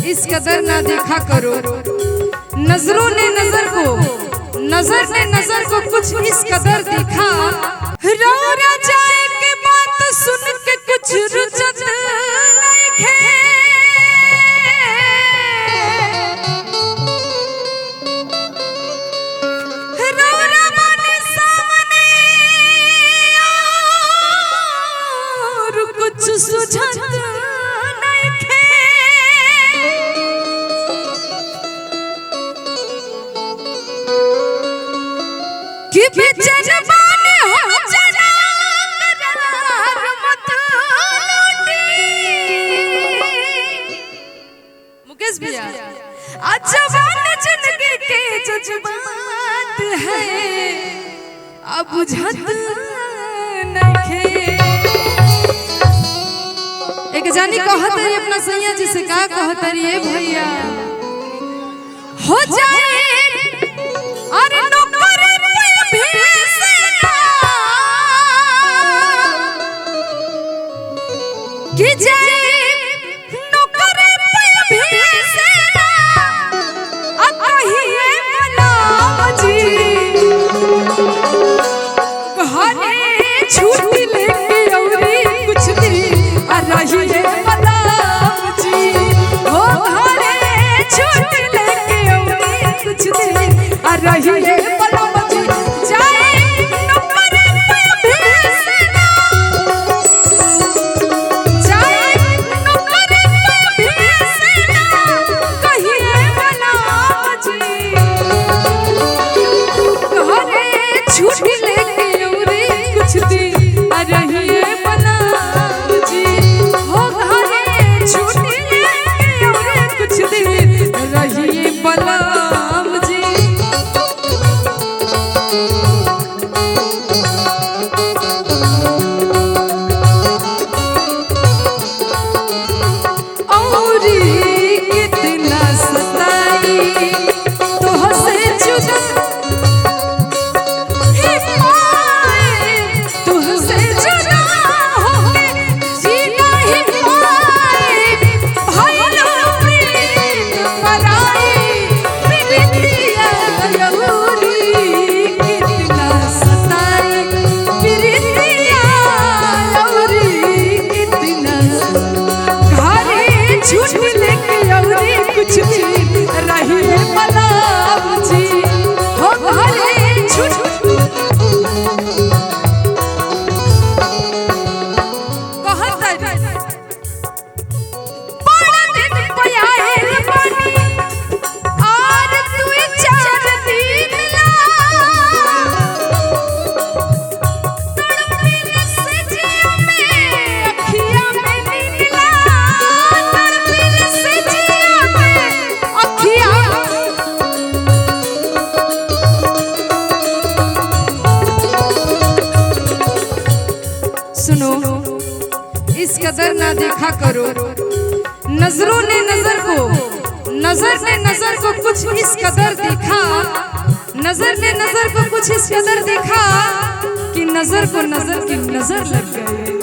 इस कदर ना देखा करो, नजरों ने नजर को, नजर ने नजर को कुछ इस कदर देखा। रो ना जाए के बात सुन के कुछ रुचत नहीं है। रो ना बने सामने और कुछ सुझत कि जवान हो जरा करार मत लूटी। मुकेश भैया आज जवान जिंदगी के जज्बात है अब बुझत नहीं। एक जानी कहत है अपना सैया जी से, का कहत है भैया हो जाए अरे कि जाए नौकर पे भेसेना अब कहिए गुलाम जी घरे छुट्टी लेके औरी कुछ दिन आ रहिए गुलाम जी। हो घरे छुट्टी लेके औरी कुछ दिन आ रहिए गुलाम जी। जाए नौकर पे भेसेना इस कदर ना देखा करो, नजरों ने नजर को, नजर ने नजर को कुछ इस कदर देखा। नजर ने नजर को कुछ इस कदर देखा कि नजर को नजर की नजर लग गई।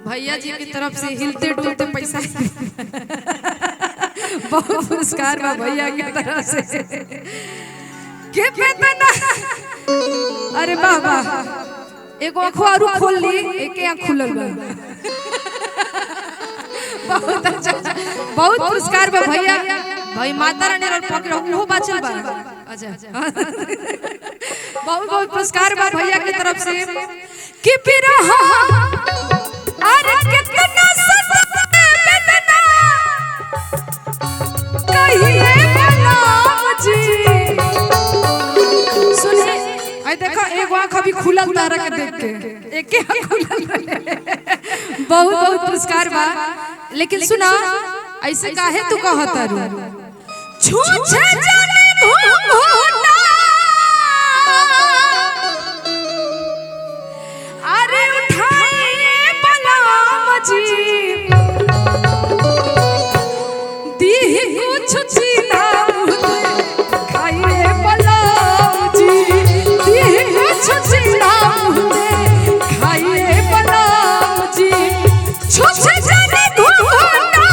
भैया जी की तरफ से हिलते डुलते पैसा बहुत पुरस्कार बा भैया की तरफ से के बेतना। अरे बाबा एगो आंखों आरू खोल ली, एक आंख खुलल बा। बहुत अच्छा, बहुत पुरस्कार बा भैया। भाई माता रानी और पकड़ वो बाचल बा। अच्छा बहुत बहुत पुरस्कार बा भैया की तरफ से कि फिर अरे कितना सतना कहिए गुलाम जी। सुनिए आई देखो एक आंख अभी खुला तारा के देख के एके बहुत बहुत पुरस्कार बा। लेकिन सुना ऐसे काहे तू कहत रू छूछे जाने घूंघटा अरे उठाए बलराम जी दी कुछ चीना खाइए बलराम जी दी कुछ चीना खाइए बलराम जी छूछे जाने घूंघटा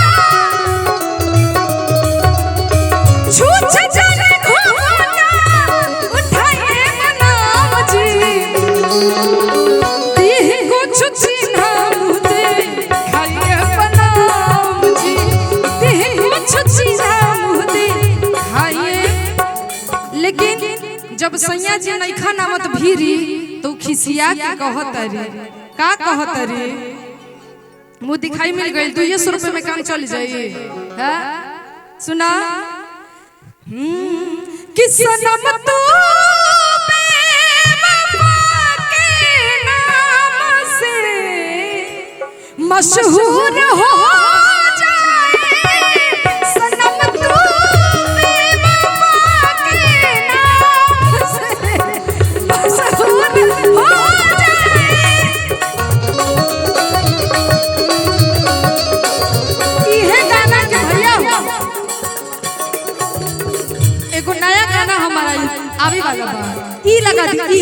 छूछे जाने घूंघटा उठाइए बलराम जी दी कुछ चीना खाइए बलराम जी दी कुछ चीना खाइए। लेकिन जब सैया जी नैखा नामत भीरी तो खिसिया के कहत रे का कहत रे मुँह दिखाई मिल गई 200 रुपए में काम चल जाई है। सुना कि सनम तू बेवफा के नाम से मशहूर हो जाए सनम तू बेवफा के नाम से मशहूर हो जाए। इहे गाना के भैया एगो नया गाना हमारा आवे वाला बा ई लगा दी